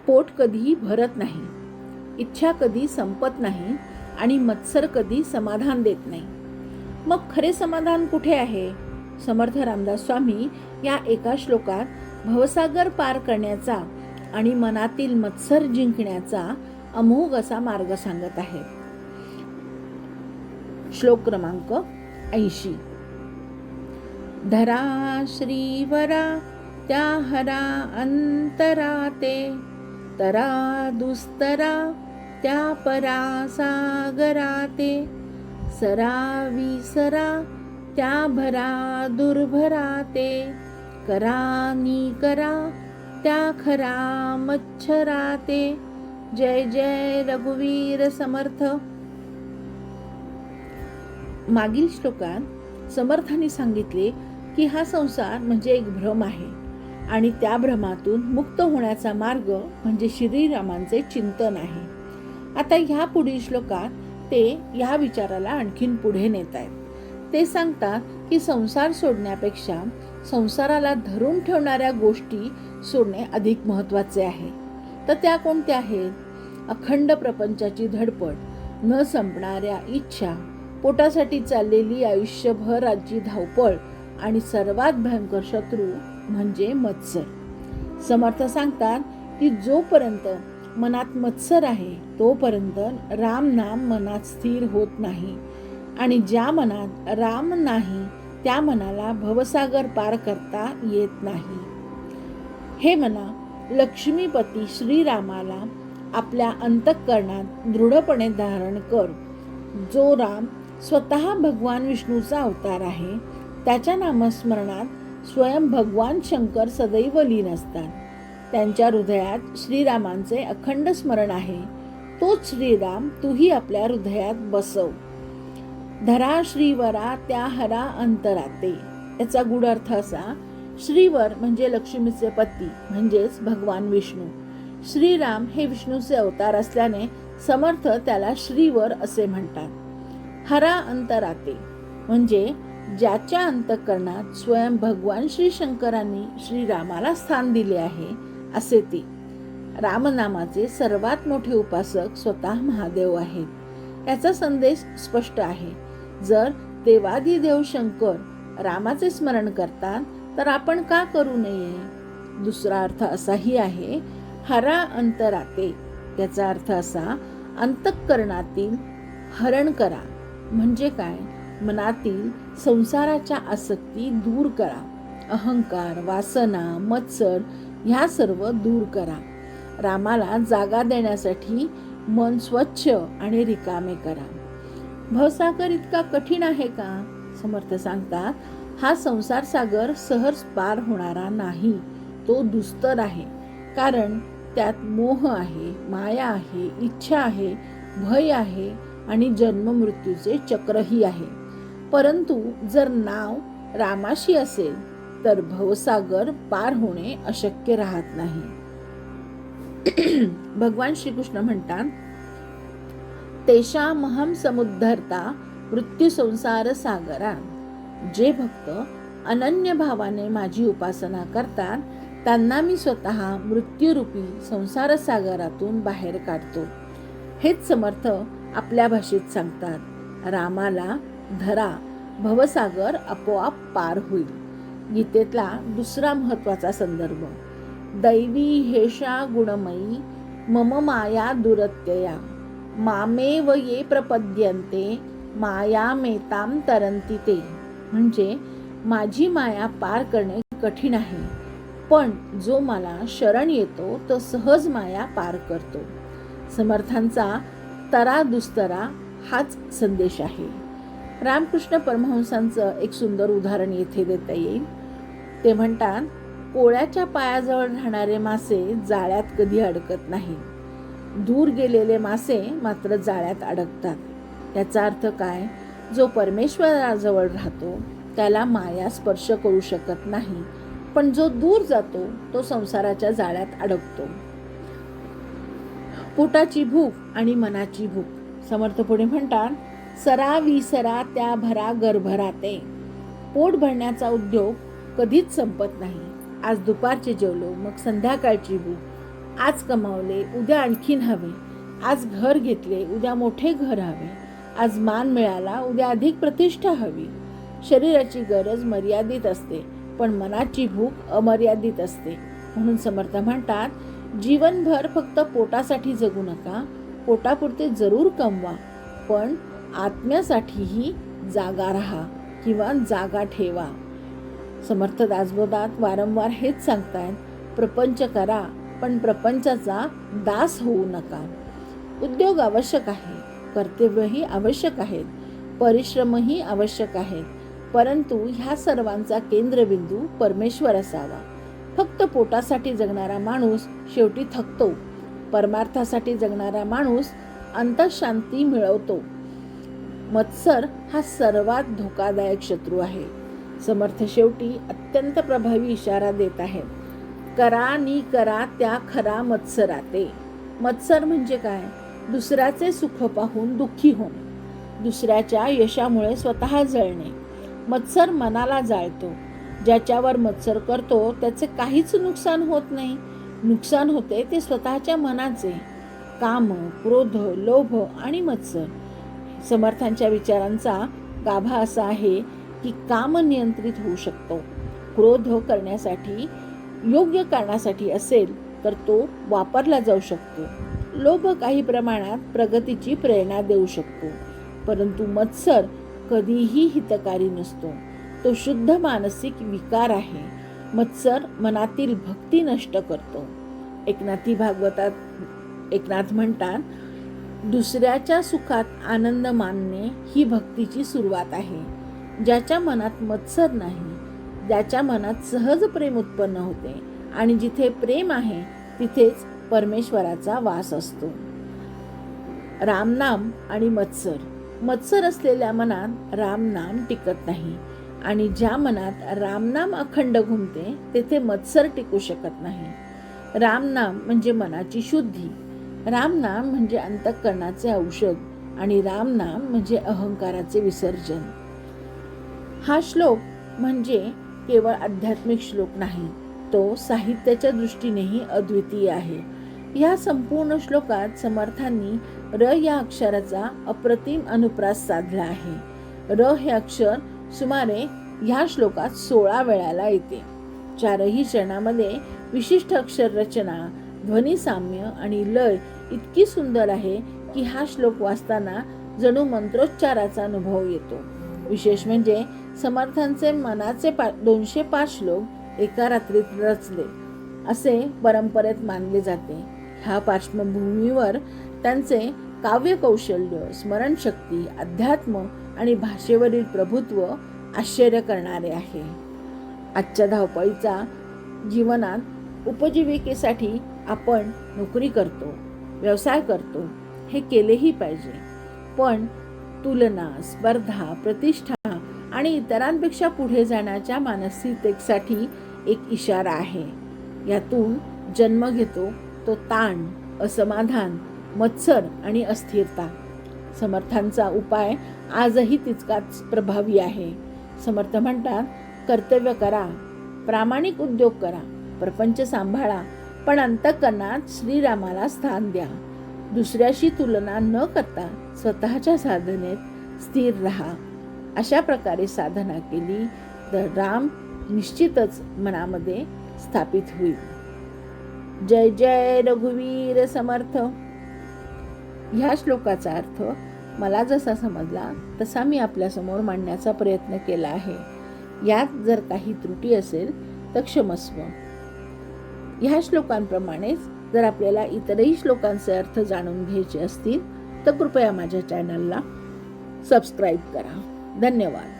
पोट कधी भरत नाही, इच्छा कधी संपत नाही आणि मत्सर कधी समाधान देत नाही. मग खरे समाधान कुठे आहे? समर्थ रामदास स्वामी या एका श्लोकात भवसागर पार करण्याचा आणि मनातील मत्सर जिंकण्याचा अमोघ असा मार्ग सांगत आहेत. श्लोक क्रमांक 80. धरा श्रीवरा त्या हरा अंतराते, तरा दुस्तरा त्या परा सागराते, सरा विसरा त्या भरा दुर्भराते, करा नी करा त्या खरा मच्छराते. जय जय रघुवीर समर्थ. मागील श्लोकात समर्थांनी सांगितले की हा संसार म्हणजे एक भ्रम आहे आणि त्या भ्रमातून मुक्त होण्याचा मार्ग म्हणजे श्रीरामांचे चिंतन आहे. आता ह्या पुढील श्लोकात ते या विचाराला आणखीन पुढे नेत आहेत. ते सांगतात की संसार सोडण्यापेक्षा संसाराला धरून ठेवणाऱ्या गोष्टी सोडणे अधिक महत्त्वाचे आहे. तर त्या कोणत्या आहेत? अखंड प्रपंचाची धडपड, न संपणाऱ्या इच्छा, पोटासाठी चाललेली आयुष्यभराची धावपळ आणि सर्वात भयंकर शत्रू म्हणजे मत्सर. समर्थ सांगतात की जोपर्यंत मनात मत्सर आहे तोपर्यंत राम नाम मनात स्थिर होत नाही आणि ज्या मनात राम नाही त्या मनाला भवसागर पार करता येत नाही. हे मना, लक्ष्मीपती श्रीरामाला आपल्या अंतःकरणात दृढपणे धारण कर. जो राम स्वतः भगवान विष्णूचा अवतार आहे, त्याच्या नामस्मरणात स्वयं भगवान शंकर सदैव लीन असतात. त्यांच्या हृदयात श्रीरामांचे अखंड स्मरण आहे. तोच श्रीराम तूही आपल्या हृदयात बसव. धरा श्रीवरा त्या हरा अंतराते. याचा गूढ अर्थ असा, श्रीवर म्हणजे लक्ष्मीचे पती म्हणजेच भगवान विष्णू. श्रीराम हे विष्णूचे अवतार असल्याने समर्थ त्याला श्रीवर असे म्हणतात. हरा अंतराते म्हणजे ज्याच्या अंतःकरणात स्वयं भगवान श्री शंकरांनी श्रीरामाला स्थान दिले आहे असे ते. रामनामाचे सर्वात मोठे उपासक स्वतः महादेव आहेत. याचा संदेश स्पष्ट आहे. जर देवादिदेव शंकर रामाचे स्मरण करतात तर आपण का करू नये? दुसरा अर्थ असाही आहे, हरा अंतराते. त्याचा अर्थ असा, अंतःकरणातील हरण करा. म्हणजे काय? मनातील संसाराच्या आसक्ती दूर करा. अहंकार, वासना, मत्सर ह्या सर्व दूर करा. रामाला जागा देण्यासाठी मन स्वच्छ आणि रिकामे करा. भवसागर इतका कठीण आहे का? समर्थ सांगतात, हा संसार सागर सहज पार होणारा नाही. तो दुस्तर आहे. कारण त्यात मोह आहे, माया आहे, इच्छा आहे, भय आहे आणि जन्म मृत्यूचे चक्रही आहे. परंतु जर नाव रामाशी असेल तर भवसागर पार होणे अशक्य राहत नाही. भगवान श्रीकृष्ण म्हणतात, तेषामहं समुद्धर्ता मृत्यू संसार सागरा. जे भक्त अनन्य भावाने माझी उपासना करतात त्यांना मी स्वतः मृत्यूरूपी संसार सागरातून बाहेर काढतो. हेच समर्थ आपल्या भाषेत सांगतात. रामाला धरा, भवसागर आपोआप पार होईल. गीतेतला दुसरा महत्वाचा संदर्भ, दैवी हेषा गुणमयी मम माया दुरत्यया मामेव ये प्रपद्यन्ते मायामेतां तरन्ति ते. म्हणजे माझी माया पार करणे कठीण आहे, पण जो मला शरण येतो तो सहज माया पार करतो. समर्थांचा तरा दुस्तरा हाच संदेश आहे. रामकृष्ण परमहंसांचं एक सुंदर उदाहरण येथे देता येईल. ते म्हणतात, पोळ्याच्या पायाजवळ राहणारे मासे जाळ्यात कधी अडकत नाही. दूर गेलेले मासे मात्र जाळ्यात अडकतात. याचा अर्थ काय? जो परमेश्वराजवळ राहतो त्याला माया स्पर्श करू शकत नाही, पण जो दूर जातो तो संसाराच्या जाळ्यात अडकतो. पोटाची भूक आणि मनाची भूक. समर्थ पुढे म्हणतात, सरा विसरा त्या भरा गर्भराते. पोट भरण्याचा उद्योग कधीच संपत नाही. आज दुपारचे जेवलो, मग संध्याकाळची भूक, आज कमावले उद्या आणखीन हवे, आज घर घेतले उद्या मोठे घर हवे, आज मान मिळाला उद्या अधिक प्रतिष्ठा हवी. शरीराची गरज मर्यादित असते, पण मनाची भूक अमर्यादित असते. म्हणून समर्थ म्हणतात, जीवनभर फक्त पोटासाठी जगू नका, पोटापुरते जरूर कमवा, पण आत्म्यासाठीही जागा राहा किंवा जागा ठेवा. समर्थ दासबोधात वारंवार हेच सांगतायत, प्रपंच करा पण प्रपंचाचा दास होऊ नका. उद्योग आवश्यक आहे, कर्तव्यही आवश्यक आहेत, परिश्रमही आवश्यक आहेत, परंतु ह्या सर्वांचा केंद्रबिंदू परमेश्वर असावा. फक्त पोटासाठी जगणारा माणूस शेवटी थकतो, परमार्थासाठी जगणारा माणूस अंतःशांती मिळवतो. मत्सर हा सर्वात धोकादायक शत्रू आहे. समर्थ शेवटी अत्यंत प्रभावी इशारा देत आहेत, करा नी करा त्या खरा मत्सराते. मत्सर म्हणजे काय? दुसऱ्याचे सुख पाहून दुःखी होणे, दुसऱ्याच्या यशामुळे स्वतः जळणे. मत्सर मनाला जाळतो. ज्याच्यावर मत्सर करतो त्याचे काहीच नुकसान होत नाही, नुकसान होते ते स्वतःच्या मनाचे. काम, क्रोध, लोभ आणि मत्सर. समर्थांच्या विचारांचा गाभा असा आहे की काम नियंत्रित होऊ शकतो. क्रोध करण्यासाठी, योग्य कारणासाठी असेल तर तो वापरला जाऊ शकतो. लोभ काही प्रमाणात प्रगतीची प्रेरणा देऊ शकतो, परंतु मत्सर कधीही हितकारी नसतो. तो शुद्ध मानसिक विकार आहे. मत्सर मनातील भक्ती नष्ट करतो. एकनाथी भागवतात एकनाथ म्हणतात, दुसऱ्याच्या सुखात आनंद मानणे ही भक्तीची सुरुवात आहे. ज्याच्या मनात मत्सर नाही, ज्याच्या मनात सहज प्रेम उत्पन्न होते, आणि जिथे प्रेम आहे तिथेच परमेश्वराचा वास असतो. रामनाम आणि मत्सर. मत्सर असलेल्या मनात रामनाम टिकत नाही, आणि ज्या मनात रामनाम अखंड घुमते तेथे मत्सर टिकू शकत नाही. रामनाम म्हणजे मनाची शुद्धी, रामनाम म्हणजे अंतःकरणाचे औषध, आणि रामनाम म्हणजे अहंकाराचे विसर्जन. हा श्लोक म्हणजे केवळ आध्यात्मिक श्लोक नाही, तो साहित्याच्या दृष्टीनेही अद्वितीय आहे. या संपूर्ण श्लोकात समर्थांनी र या अक्षराचा अप्रतिम अनुप्रास साधला आहे. र हे अक्षर सुमारे ह्या श्लोकात 16 वेळाला येते. चारही चरणामध्ये विशिष्ट अक्षर रचना, ध्वनी साम्य आणि लय इतकी सुंदर आहे की हा श्लोक वाचताना जणू मंत्रोच्चाराचा अनुभव येतो. विशेष म्हणजे समर्थांचे मनाचे 205 श्लोक एका रात्रीत रचले असे परंपरेत मानले जाते. ह्या पार्श्वभूमीवर त्यांचे काव्य कौशल्य, स्मरणशक्ती, अध्यात्म आणि भाषेवरील प्रभुत्व आश्चर्य करणारे आहे. आजच्या धावपळीच्या जीवनात उपजीविकेसाठी आपण नोकरी करतो, व्यवसाय करतो, हे केलेही पाहिजे, पण तुलना, स्पर्धा, प्रतिष्ठा आणि इतरांपेक्षा पुढे जाण्याच्या मानसिकतेसाठी एक इशारा आहे. यातून जन्म घेतो तो ताण, असमाधान, मत्सर आणि अस्थिरता. समर्थांचा उपाय आजही तितकाच प्रभावी आहे. समर्थ म्हणतात, कर्तव्य करा, प्रामाणिक उद्योग करा, प्रपंच सांभाळा, पण अंतःकरणात श्रीरामाला स्थान द्या. दुसऱ्याशी तुलना न करता स्वतःच्या साधनेत स्थिर राहा. अशा प्रकारे साधना केली तर राम निश्चितच मनामध्ये स्थापित होईल. जय जय रघुवीर समर्थ. ह्या श्लोकाचा अर्थ मला जसा समजला तसा मी आपल्यासमोर मांडण्याचा प्रयत्न केला आहे. यात जर काही त्रुटी असेल तर क्षमस्व. ह्या श्लोकांप्रमाणेच जर आपल्याला इतरही श्लोकांचे अर्थ जाणून घ्यायचे असतील तर कृपया माझ्या चॅनलला सबस्क्राईब करा. धन्यवाद.